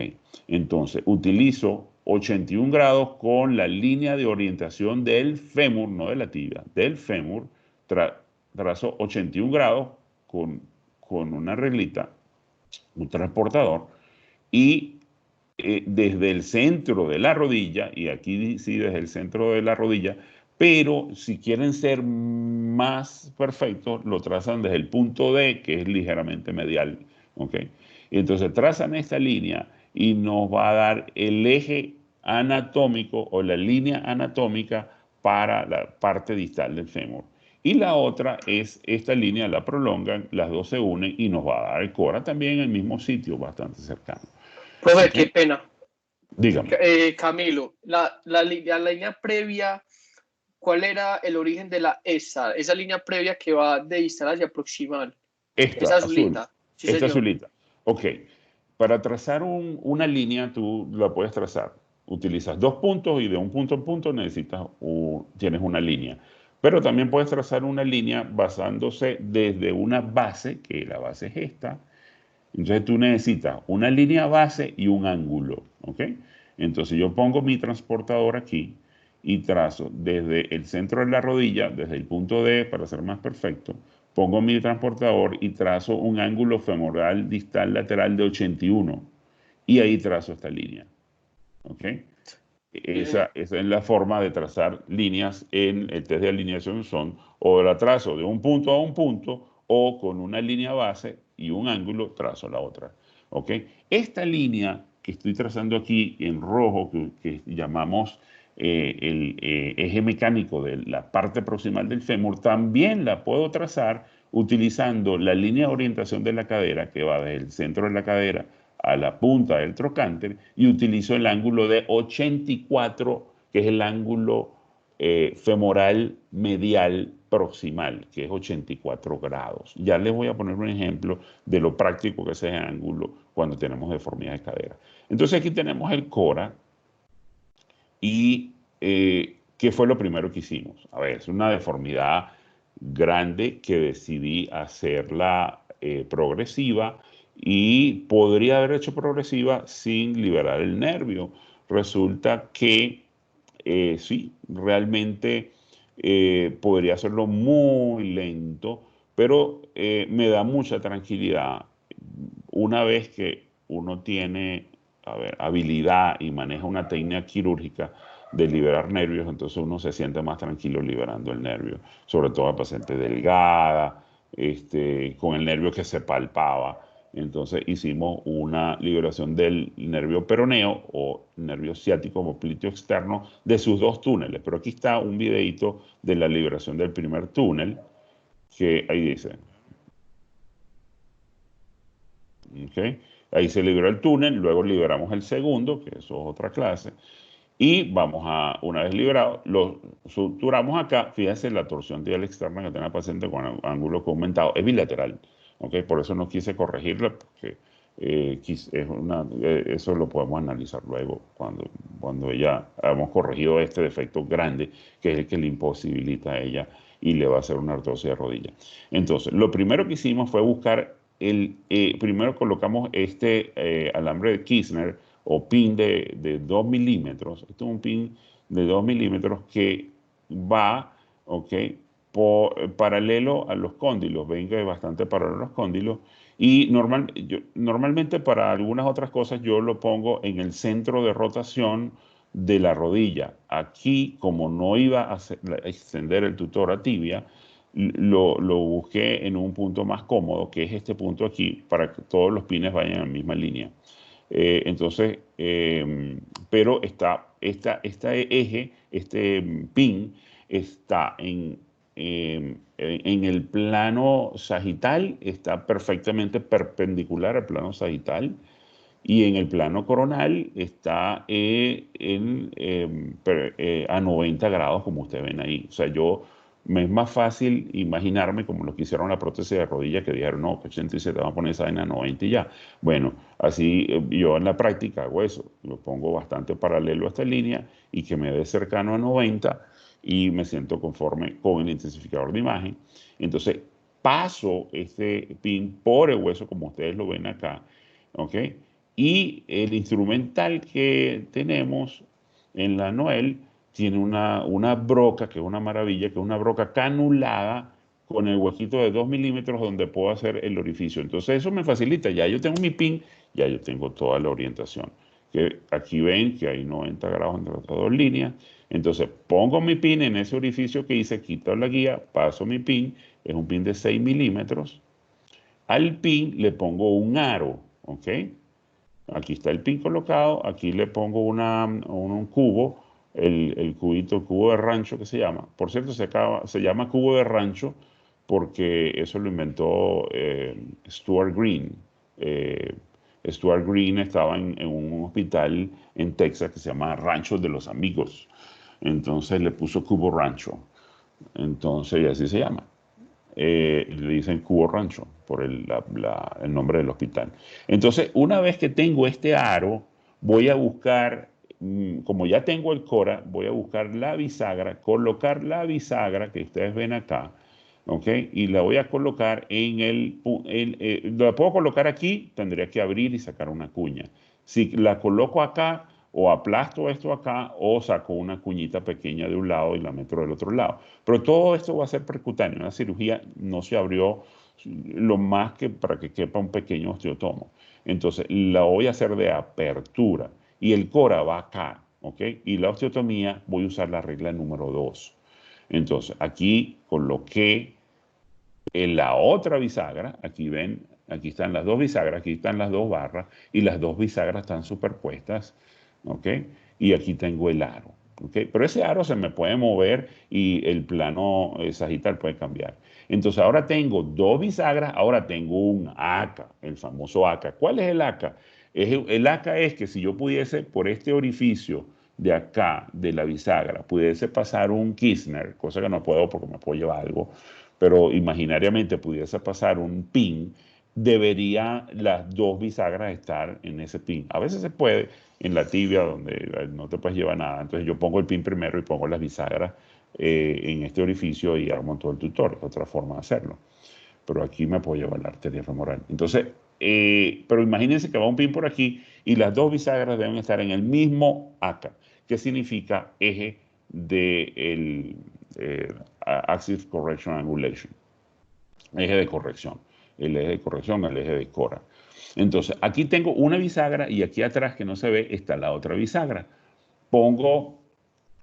entonces utilizo 81 grados con la línea de orientación del fémur, no de la tibia, del fémur, trazo 81 grados con una reglita, un transportador, y desde el centro de la rodilla, y aquí sí desde el centro de la rodilla, Pero si quieren ser más perfectos, lo trazan desde el punto D, que es ligeramente medial. ¿Ok? Y entonces trazan esta línea y nos va a dar el eje anatómico o la línea anatómica para la parte distal del fémur. Y la otra es esta línea, la prolongan, las dos se unen y nos va a dar el cora también en el mismo sitio, bastante cercano. Profe, ¿Ok? qué pena. Dígame. Camilo, la línea previa, ¿cuál era el origen de la ESA? Esa línea previa que va de distal hacia proximal. Esta, Esa azul. azulita. Sí, Esta señor. azulita. Ok. Para trazar una línea, tú la puedes trazar. Utilizas dos puntos y de un punto a punto tienes una línea. Pero también puedes trazar una línea basándose desde una base, que la base es esta. Entonces tú necesitas una línea base y un ángulo. ¿Ok? Entonces yo pongo mi transportador aquí y trazo desde el centro de la rodilla, desde el punto D, para ser más perfecto, pongo mi transportador y trazo un ángulo femoral distal lateral de 81 y ahí trazo esta línea. ¿Ok? Sí, señor. Esa es la forma de trazar líneas en el test de alineación. Son o la trazo de un punto a un punto o con una línea base y un ángulo trazo la otra. ¿Ok? Esta línea que estoy trazando aquí en rojo, que llamamos el eje mecánico de la parte proximal del fémur, también la puedo trazar utilizando la línea de orientación de la cadera que va desde el centro de la cadera a la punta del trocánter y utilizo el ángulo de 84, que es el ángulo femoral medial proximal, que es 84 grados. Ya les voy a poner un ejemplo de lo práctico que es ese ángulo cuando tenemos deformidad de cadera. Entonces aquí tenemos el cora y ¿qué fue lo primero que hicimos? A ver, es una deformidad grande que decidí hacerla progresiva y podría haber hecho progresiva sin liberar el nervio. Resulta que sí, realmente podría hacerlo muy lento, pero me da mucha tranquilidad una vez que uno tiene, a ver, habilidad y maneja una técnica quirúrgica de liberar nervios, entonces uno se siente más tranquilo liberando el nervio, sobre todo a paciente delgada, con el nervio que se palpaba. Entonces hicimos una liberación del nervio peroneo o nervio ciático oblícuo externo de sus dos túneles. Pero aquí está un videito de la liberación del primer túnel, que ahí dice, ¿ok? Ahí se liberó el túnel, luego liberamos el segundo, que eso es otra clase, y vamos a, una vez liberado, lo suturamos acá. Fíjense la torsión tibial externa que tiene el paciente con ángulo aumentado, es bilateral, ¿ok? Por eso no quise corregirla, porque eso lo podemos analizar luego cuando ya hemos corregido este defecto grande, que es el que le imposibilita a ella y le va a hacer una artrosis de rodilla. Entonces, lo primero que hicimos fue buscar primero colocamos alambre de Kirchner o pin de 2 milímetros. Esto es un pin de 2 milímetros que va, ¿ok? Paralelo a los cóndilos, venga bastante paralelo a los cóndilos. Y normalmente para algunas otras cosas yo lo pongo en el centro de rotación de la rodilla. Aquí, como no iba a extender el tutor a tibia, lo busqué en un punto más cómodo, que es este punto aquí, para que todos los pines vayan en la misma línea. Entonces, pero este eje, este pin, está en el plano sagital, está perfectamente perpendicular al plano sagital, y en el plano coronal está a 90 grados, como ustedes ven ahí. O sea, me es más fácil imaginarme como los que hicieron la prótesis de rodilla, que dijeron, no, que 87 van a poner esa vaina a 90 y ya. Bueno, así yo en la práctica hago eso, lo pongo bastante paralelo a esta línea y que me dé cercano a 90 y me siento conforme con el intensificador de imagen. Entonces paso este pin por el hueso, como ustedes lo ven acá, ¿ok? Y el instrumental que tenemos en la Noel tiene una broca, que es una maravilla, que es una broca canulada con el huequito de 2 milímetros donde puedo hacer el orificio. Entonces eso me facilita, ya yo tengo mi pin, ya yo tengo toda la orientación que aquí ven que hay 90 grados entre las dos líneas. Entonces pongo mi pin en ese orificio que hice, quito la guía, paso mi pin, es un pin de 6 milímetros. Al pin le pongo un aro, ¿ok? Aquí está el pin colocado, aquí le pongo un cubo, el cubito, el cubo de rancho que se llama. Por cierto, se llama cubo de rancho porque eso lo inventó Stuart Green. Stuart Green estaba en un hospital en Texas que se llama Rancho de los Amigos. Entonces le puso cubo rancho. Entonces, y así se llama. Le dicen Cubo Rancho por el nombre del hospital. Entonces, una vez que tengo este aro, voy a buscar, como ya tengo el Cora, voy a buscar la bisagra, colocar la bisagra que ustedes ven acá, ¿ok? Y la voy a colocar la puedo colocar aquí, tendría que abrir y sacar una cuña. Si la coloco acá, o aplasto esto acá, o saco una cuñita pequeña de un lado y la meto del otro lado. Pero todo esto va a ser percutáneo. La cirugía no se abrió lo más que para que quepa un pequeño osteotomo. Entonces, la voy a hacer de apertura. Y el Cora va acá, ¿ok? Y la osteotomía voy a usar la regla número 2. Entonces, aquí coloqué en la otra bisagra, aquí ven, aquí están las dos bisagras, aquí están las dos barras, y las dos bisagras están superpuestas, ¿ok? Y aquí tengo el aro, ¿ok? Pero ese aro se me puede mover y el plano sagital puede cambiar. Entonces ahora tengo dos bisagras, ahora tengo un ACA, el famoso ACA. ¿Cuál es el ACA? El ACA es que si yo pudiese por este orificio de acá, de la bisagra, pudiese pasar un Kirchner, cosa que no puedo porque me puedo llevar algo, pero imaginariamente pudiese pasar un pin, debería las dos bisagras estar en ese pin. A veces se puede en la tibia donde no te puedes llevar nada. Entonces yo pongo el pin primero y pongo las bisagras en este orificio y armo todo el tutor. Es otra forma de hacerlo. Pero aquí me puedo llevar la arteria femoral. Entonces, pero imagínense que va un pin por aquí y las dos bisagras deben estar en el mismo ACA, que significa eje de Axis Correction Angulation, eje de corrección, el eje de corrección, el eje de Cora. Entonces, aquí tengo una bisagra y aquí atrás que no se ve está la otra bisagra. Pongo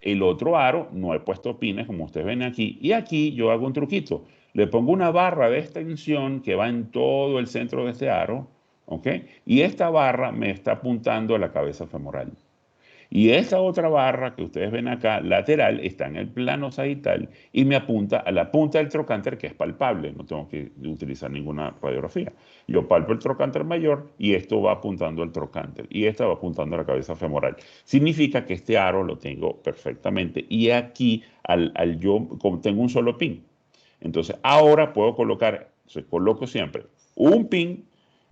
el otro aro, no he puesto pines como ustedes ven aquí, y aquí yo hago un truquito. Le pongo una barra de extensión que va en todo el centro de este aro, ¿ok? Y esta barra me está apuntando a la cabeza femoral. Y esa otra barra que ustedes ven acá, lateral, está en el plano sagital y me apunta a la punta del trocánter que es palpable. No tengo que utilizar ninguna radiografía. Yo palpo el trocánter mayor y esto va apuntando al trocánter y esta va apuntando a la cabeza femoral. Significa que este aro lo tengo perfectamente y aquí yo tengo un solo pin. Entonces ahora puedo colocar, coloco siempre un pin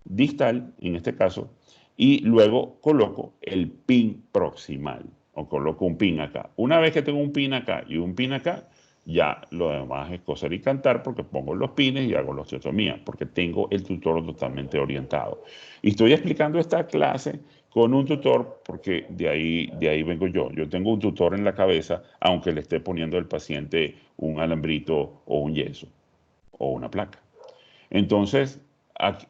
distal, en este caso, y luego coloco el pin proximal o coloco un pin acá. Una vez que tengo un pin acá y un pin acá, ya lo demás es coser y cantar porque pongo los pines y hago la osteotomía porque tengo el tutor totalmente orientado. Y estoy explicando esta clase con un tutor porque de ahí vengo yo. Yo tengo un tutor en la cabeza aunque le esté poniendo al paciente un alambrito o un yeso o una placa. Entonces,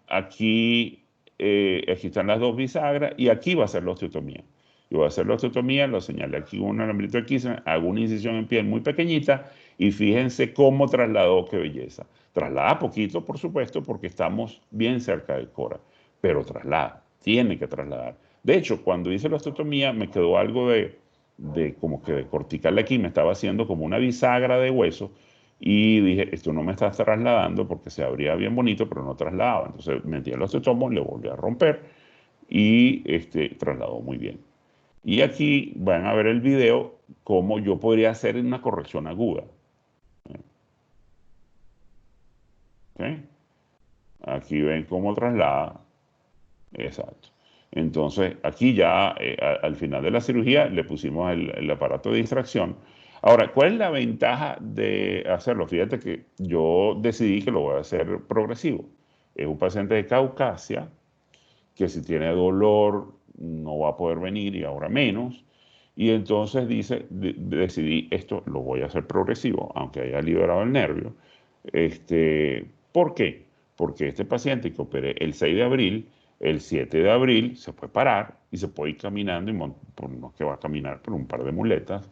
aquí están las dos bisagras y aquí va a ser la osteotomía. Yo voy a hacer la osteotomía, lo señalé aquí un alambrito de Kirchner, hago una incisión en piel muy pequeñita y fíjense cómo trasladó, qué belleza. Traslada poquito, por supuesto, porque estamos bien cerca del Cora, pero traslada, tiene que trasladar. De hecho, cuando hice la osteotomía me quedó algo de como que de cortical aquí, me estaba haciendo como una bisagra de hueso y dije, esto no me está trasladando porque se abría bien bonito, pero no trasladaba. Entonces metí el osteotomo, le volví a romper y trasladó muy bien. Y aquí van a ver el video cómo yo podría hacer una corrección aguda. ¿Okay? Aquí ven cómo traslada. Exacto. Entonces, aquí ya al final de la cirugía le pusimos el aparato de distracción. Ahora, ¿cuál es la ventaja de hacerlo? Fíjate que yo decidí que lo voy a hacer progresivo. Es un paciente de Caucasia que si tiene dolor no va a poder venir y ahora menos. Y entonces decidí esto lo voy a hacer progresivo, aunque haya liberado el nervio. ¿Por qué? Porque este paciente que operé el 6 de abril el 7 de abril se puede parar y se puede ir caminando, no es que va a caminar por un par de muletas.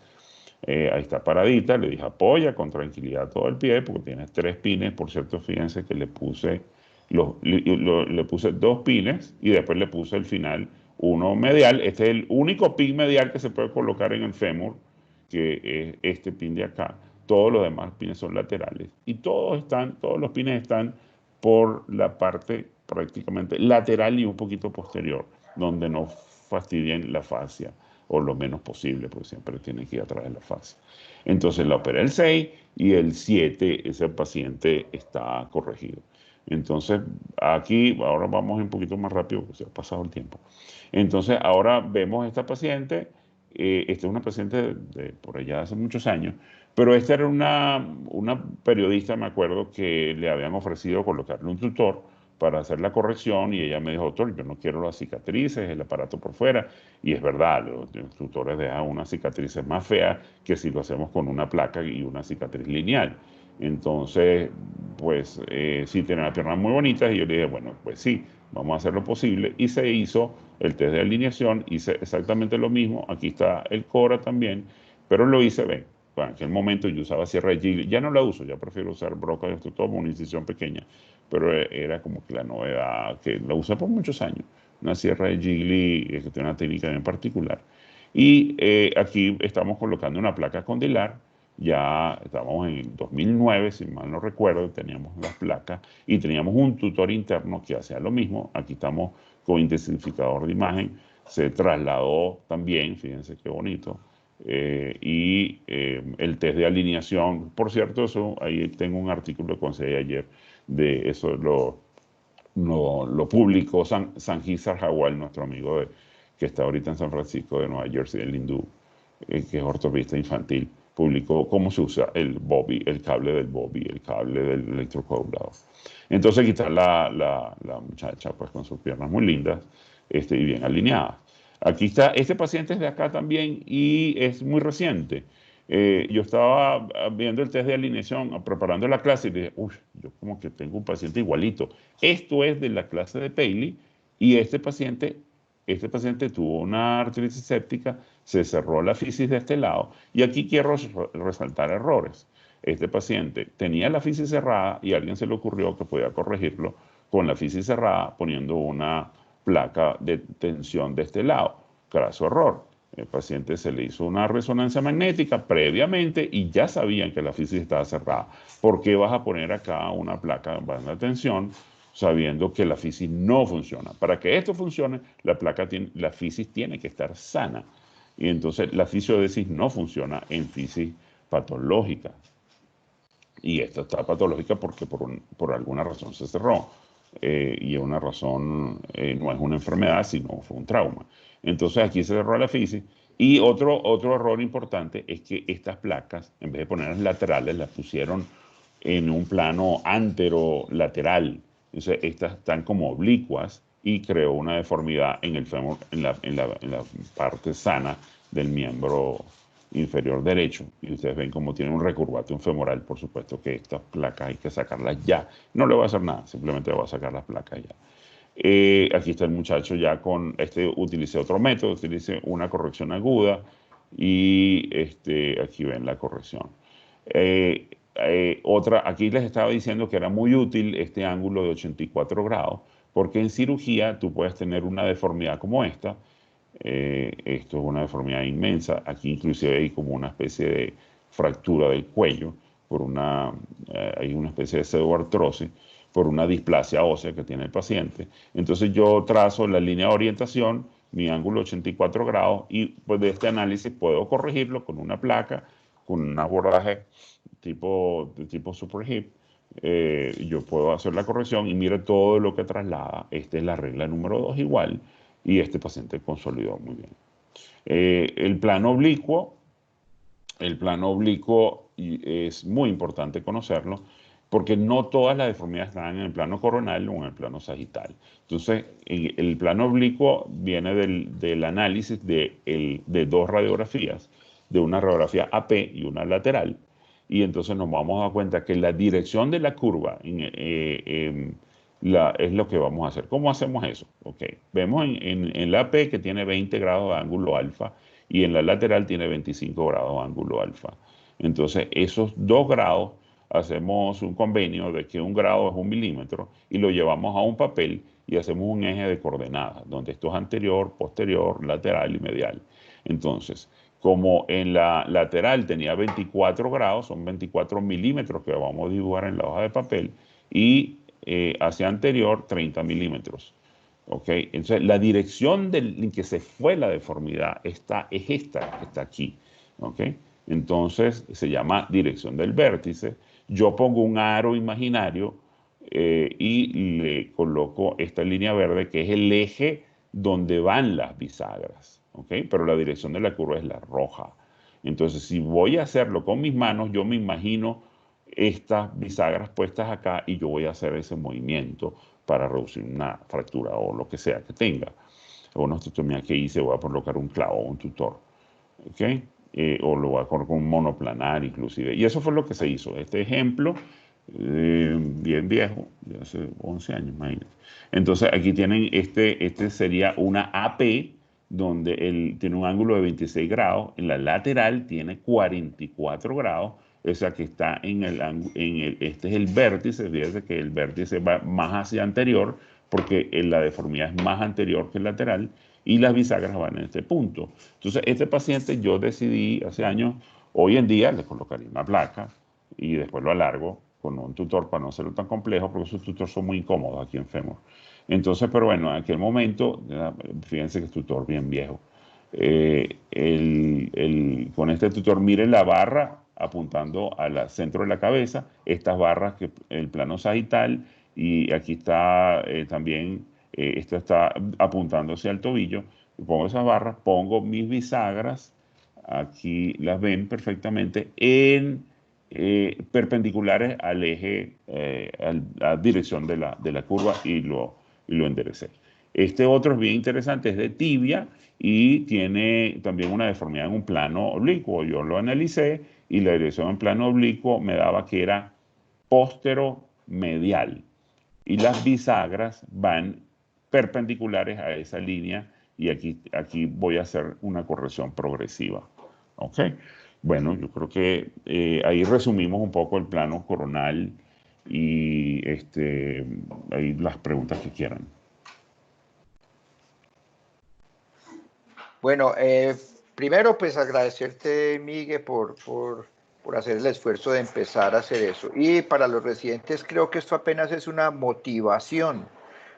Ahí está paradita, le dije apoya con tranquilidad todo el pie, porque tiene 3 pines. Por cierto, fíjense que le puse, le puse 2 pines y después le puse el final uno medial. Este es el único pin medial que se puede colocar en el fémur, que es este pin de acá. Todos los demás pines son laterales y todos los pines están por la parte prácticamente lateral y un poquito posterior, donde no fastidien la fascia, o lo menos posible, porque siempre tiene que ir atrás de la fascia. Entonces la operé el 6 y el 7, ese paciente está corregido. Entonces aquí, ahora vamos un poquito más rápido, porque se ha pasado el tiempo. Entonces ahora vemos a esta paciente. Esta es una paciente de por allá hace muchos años, pero esta era una periodista, me acuerdo, que le habían ofrecido colocarle un tutor para hacer la corrección y ella me dijo, doctor, yo no quiero las cicatrices, el aparato por fuera. Y es verdad, los tutores dejan unas cicatrices más feas que si lo hacemos con una placa y una cicatriz lineal. Entonces, pues sí tiene las piernas muy bonitas y yo le dije, bueno, pues sí, vamos a hacer lo posible. Y se hizo el test de alineación, hice exactamente lo mismo. Aquí está el Cora también, pero lo hice, ven. Bueno, en aquel momento yo usaba sierra de Gigli, ya no la uso, ya prefiero usar broca de tomo, una incisión pequeña, pero era como que la novedad, que la usé por muchos años, una sierra de Gigli que tiene una técnica bien particular. Y aquí estamos colocando una placa condilar. Ya estábamos en 2009, si mal no recuerdo, teníamos las placas y teníamos un tutor interno que hacía lo mismo. Aquí estamos con intensificador de imagen, se trasladó también, fíjense qué bonito, y el test de alineación, por cierto, eso, ahí tengo un artículo que conseguí ayer, de eso lo publicó Sanjit Sarjawal, nuestro amigo que está ahorita en San Francisco de Nueva Jersey, el hindú, que es ortopedista infantil. Publicó cómo se usa el bobby, el cable del bobby, el cable del electrocoagulado. Entonces aquí está la muchacha pues con sus piernas muy lindas y bien alineadas. Aquí está, este paciente es de acá también y es muy reciente. Yo estaba viendo el test de alineación, preparando la clase y dije, uy, yo como que tengo un paciente igualito. Esto es de la clase de Paley y este paciente tuvo una artritis séptica, se cerró la fisis de este lado y aquí quiero resaltar errores. Este paciente tenía la fisis cerrada y a alguien se le ocurrió que podía corregirlo con la fisis cerrada poniendo una placa de tensión de este lado. Craso error. El paciente se le hizo una resonancia magnética previamente y ya sabían que la fisis estaba cerrada. ¿Por qué vas a poner acá una placa de banda de tensión sabiendo que la fisis no funciona? Para que esto funcione, la fisis tiene que estar sana. Y entonces la fisiodesis no funciona en fisis patológica. Y esta está patológica porque por alguna razón se cerró. Y una razón no es una enfermedad, sino fue un trauma. Entonces aquí se cerró la fisis. Y otro error importante es que estas placas, en vez de ponerlas laterales, las pusieron en un plano anterolateral. Entonces estas están como oblicuas y creó una deformidad en el fémur, en la parte sana del miembro inferior derecho. Y ustedes ven cómo tiene un recurvatum femoral. Por supuesto que estas placas hay que sacarlas ya. No le voy a hacer nada, simplemente le voy a sacar las placas ya. Aquí está el muchacho ya con, utilicé otro método, utilicé una corrección aguda y aquí ven la corrección. Aquí les estaba diciendo que era muy útil este ángulo de 84 grados, porque en cirugía tú puedes tener una deformidad como esta. Esto es una deformidad inmensa. Aquí inclusive hay como una especie de fractura del cuello, hay una especie de pseudoartrosis por una displasia ósea que tiene el paciente. Entonces yo trazo la línea de orientación, mi ángulo 84 grados, y pues de este análisis puedo corregirlo con una placa, con un abordaje tipo super hip. Yo puedo hacer la corrección y mire todo lo que traslada. Esta es la regla número 2 igual, y este paciente consolidó muy bien. El plano oblicuo es muy importante conocerlo porque no todas las deformidades están en el plano coronal o en el plano sagital. Entonces, el plano oblicuo viene del análisis de 2 radiografías, de una radiografía AP y una lateral, y entonces nos vamos a dar cuenta que la dirección de la curva, es lo que vamos a hacer. ¿Cómo hacemos eso? Okay. Vemos en la P que tiene 20 grados de ángulo alfa y en la lateral tiene 25 grados de ángulo alfa. Entonces, esos 2 grados, hacemos un convenio de que 1 grado es 1 milímetro y lo llevamos a un papel y hacemos un eje de coordenadas, donde esto es anterior, posterior, lateral y medial. Entonces, como en la lateral tenía 24 grados, son 24 milímetros que vamos a dibujar en la hoja de papel, y hacia anterior 30 milímetros. ¿Okay? Entonces, la dirección en que se fue la deformidad es esta que está aquí. ¿Okay? Entonces, se llama dirección del vértice. Yo pongo un aro imaginario y le coloco esta línea verde, que es el eje donde van las bisagras. ¿Okay? Pero la dirección de la curva es la roja. Entonces, si voy a hacerlo con mis manos, yo me imagino estas bisagras puestas acá y yo voy a hacer ese movimiento para reducir una fractura o lo que sea que tenga. O una osteotomía que hice, voy a colocar un clavo o un tutor. ¿Okay? O lo voy a colocar con un monoplanar inclusive. Y eso fue lo que se hizo. Este ejemplo, bien viejo, de hace 11 años, imagínense. Entonces aquí tienen, este sería una AP, donde tiene un ángulo de 26 grados. En la lateral tiene 44 grados. O sea que está este es el vértice. Fíjense que el vértice va más hacia anterior, porque la deformidad es más anterior que el lateral, y las bisagras van en este punto. Entonces, este paciente yo decidí hace años, hoy en día le colocaría una placa y después lo alargo con un tutor para no hacerlo tan complejo, porque esos tutores son muy incómodos aquí en fémur. Entonces, pero bueno, en aquel momento, fíjense que es tutor bien viejo. Con este tutor, miren la barra apuntando al centro de la cabeza, estas barras, que el plano sagital, y aquí está también, esto está apuntando hacia el tobillo. Pongo esas barras, pongo mis bisagras, aquí las ven perfectamente, perpendiculares al eje, a la dirección de la curva, y lo enderecé. Este otro es bien interesante, es de tibia y tiene también una deformidad en un plano oblicuo. Yo lo analicé y la dirección en plano oblicuo me daba que era póstero-medial. Y las bisagras van perpendiculares a esa línea, y aquí voy a hacer una corrección progresiva. ¿Ok? Bueno, yo creo que ahí resumimos un poco el plano coronal, y ahí las preguntas que quieran. Bueno, primero pues agradecerte, Miguel, por hacer el esfuerzo de empezar a hacer eso. Y para los residentes creo que esto apenas es una motivación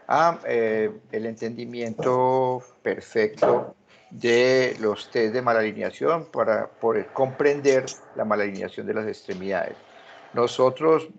a el entendimiento perfecto de los test de malalineación para poder comprender la malalineación de las extremidades. Nosotros